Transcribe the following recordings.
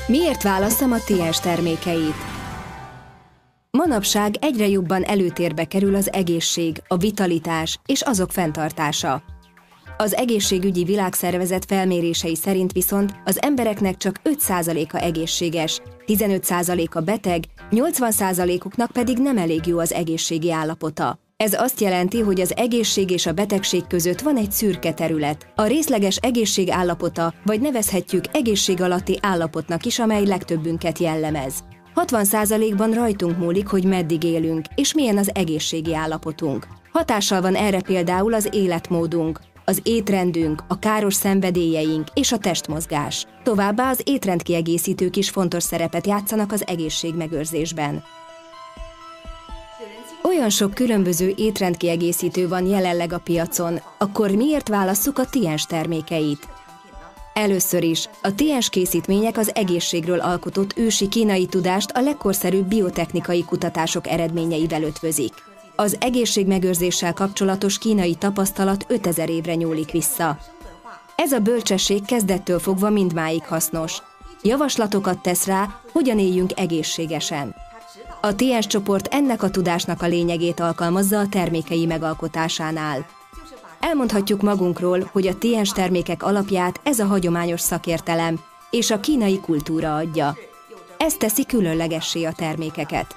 Miért válasszam a Tiens termékeit? Manapság egyre jobban előtérbe kerül az egészség, a vitalitás és azok fenntartása. Az Egészségügyi Világszervezet felmérései szerint viszont az embereknek csak 5%-a egészséges, 15%-a beteg, 80%-uknak pedig nem elég jó az egészségi állapota. Ez azt jelenti, hogy az egészség és a betegség között van egy szürke terület, a részleges egészség állapota, vagy nevezhetjük egészség alatti állapotnak is, amely legtöbbünket jellemez. 60%-ban rajtunk múlik, hogy meddig élünk, és milyen az egészségi állapotunk. Hatással van erre például az életmódunk, az étrendünk, a káros szenvedélyeink és a testmozgás. Továbbá az étrendkiegészítők is fontos szerepet játszanak az egészségmegőrzésben. Olyan sok különböző étrendkiegészítő van jelenleg a piacon, akkor miért válasszuk a Tiens termékeit? Először is, a Tiens készítmények az egészségről alkotott ősi kínai tudást a legkorszerűbb biotechnikai kutatások eredményeivel ötvözik. Az egészségmegőrzéssel kapcsolatos kínai tapasztalat 5000 évre nyúlik vissza. Ez a bölcsesség kezdettől fogva mindmáig hasznos. Javaslatokat tesz rá, hogyan éljünk egészségesen. A Tiens csoport ennek a tudásnak a lényegét alkalmazza a termékei megalkotásánál. Elmondhatjuk magunkról, hogy a Tiens termékek alapját ez a hagyományos szakértelem és a kínai kultúra adja. Ez teszi különlegessé a termékeket.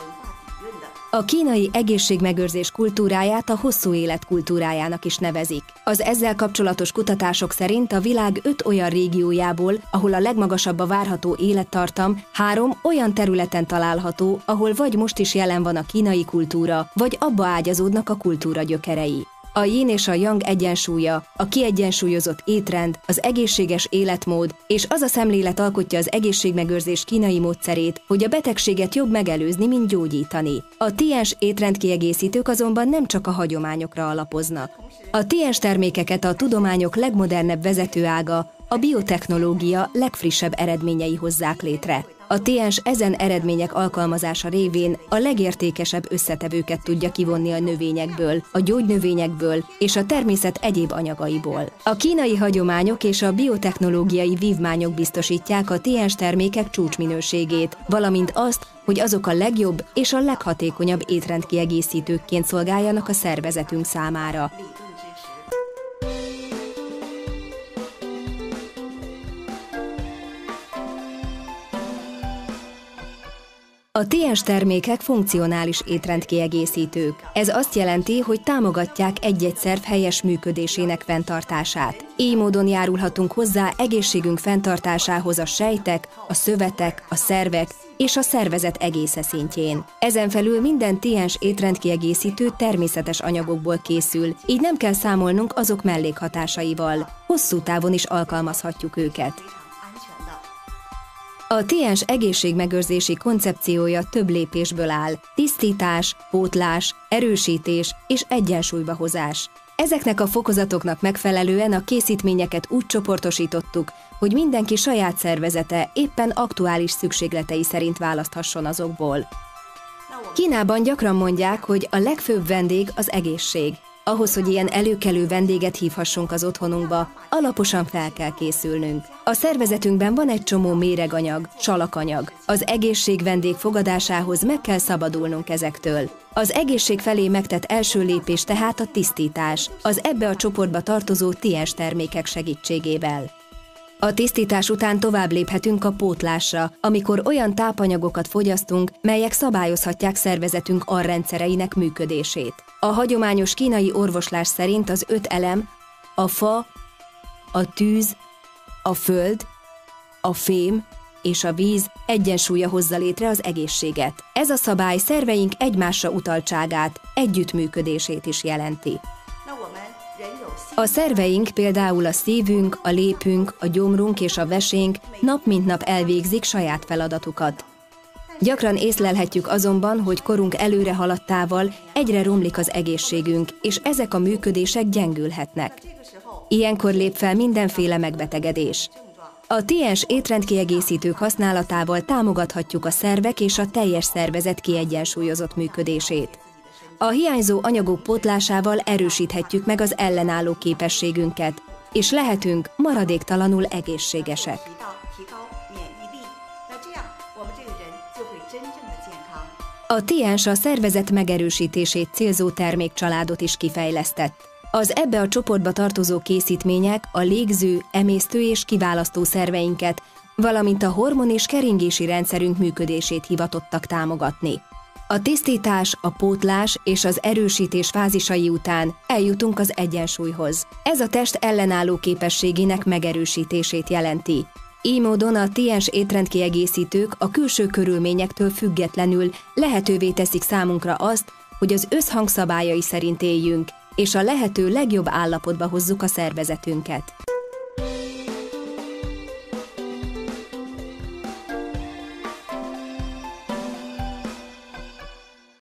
A kínai egészségmegőrzés kultúráját a hosszú élet kultúrájának is nevezik. Az ezzel kapcsolatos kutatások szerint a világ 5 olyan régiójából, ahol a legmagasabb a várható élettartam, 3 olyan területen található, ahol vagy most is jelen van a kínai kultúra, vagy abba ágyazódnak a kultúra gyökerei. A yin és a yang egyensúlya, a kiegyensúlyozott étrend, az egészséges életmód és az a szemlélet alkotja az egészségmegőrzés kínai módszerét, hogy a betegséget jobb megelőzni, mint gyógyítani. A Tiens étrendkiegészítők azonban nem csak a hagyományokra alapoznak. A Tiens termékeket a tudományok legmodernebb vezetőága, a biotechnológia legfrissebb eredményei hozzák létre. A Tiens ezen eredmények alkalmazása révén a legértékesebb összetevőket tudja kivonni a növényekből, a gyógynövényekből és a természet egyéb anyagaiból. A kínai hagyományok és a biotechnológiai vívmányok biztosítják a Tiens termékek csúcsminőségét, valamint azt, hogy azok a legjobb és a leghatékonyabb étrendkiegészítőkként szolgáljanak a szervezetünk számára. A Tiens termékek funkcionális étrendkiegészítők. Ez azt jelenti, hogy támogatják egy-egy szerv helyes működésének fenntartását. Így módon járulhatunk hozzá egészségünk fenntartásához a sejtek, a szövetek, a szervek és a szervezet egésze szintjén. Ezen felül minden Tiens étrendkiegészítő természetes anyagokból készül, így nem kell számolnunk azok mellékhatásaival. Hosszú távon is alkalmazhatjuk őket. A Tiens egészségmegőrzési koncepciója több lépésből áll: tisztítás, pótlás, erősítés és egyensúlyba hozás. Ezeknek a fokozatoknak megfelelően a készítményeket úgy csoportosítottuk, hogy mindenki saját szervezete éppen aktuális szükségletei szerint választhasson azokból. Kínában gyakran mondják, hogy a legfőbb vendég az egészség. Ahhoz, hogy ilyen előkelő vendéget hívhassunk az otthonunkba, alaposan fel kell készülnünk. A szervezetünkben van egy csomó méreganyag, salakanyag. Az egészség vendég fogadásához meg kell szabadulnunk ezektől. Az egészség felé megtett első lépés tehát a tisztítás, az ebbe a csoportba tartozó Tiens termékek segítségével. A tisztítás után tovább léphetünk a pótlásra, amikor olyan tápanyagokat fogyasztunk, melyek szabályozhatják szervezetünk alrendszereinek működését. A hagyományos kínai orvoslás szerint az 5 elem, a fa, a tűz, a föld, a fém és a víz egyensúlya hozza létre az egészséget. Ez a szabály szerveink egymásra utaltságát, együttműködését is jelenti. A szerveink, például a szívünk, a lépünk, a gyomrunk és a vesénk nap mint nap elvégzik saját feladatukat. Gyakran észlelhetjük azonban, hogy korunk előre haladtával egyre romlik az egészségünk, és ezek a működések gyengülhetnek. Ilyenkor lép fel mindenféle megbetegedés. A Tiens étrendkiegészítők használatával támogathatjuk a szervek és a teljes szervezet kiegyensúlyozott működését. A hiányzó anyagok pótlásával erősíthetjük meg az ellenálló képességünket, és lehetünk maradéktalanul egészségesek. A Tiens a szervezet megerősítését célzó termékcsaládot is kifejlesztett. Az ebbe a csoportba tartozó készítmények a légző, emésztő és kiválasztó szerveinket, valamint a hormon- és keringési rendszerünk működését hivatottak támogatni. A tisztítás, a pótlás és az erősítés fázisai után eljutunk az egyensúlyhoz. Ez a test ellenálló képességének megerősítését jelenti. Így módon a Tiens étrendkiegészítők a külső körülményektől függetlenül lehetővé teszik számunkra azt, hogy az összhang szabályai szerint éljünk, és a lehető legjobb állapotba hozzuk a szervezetünket.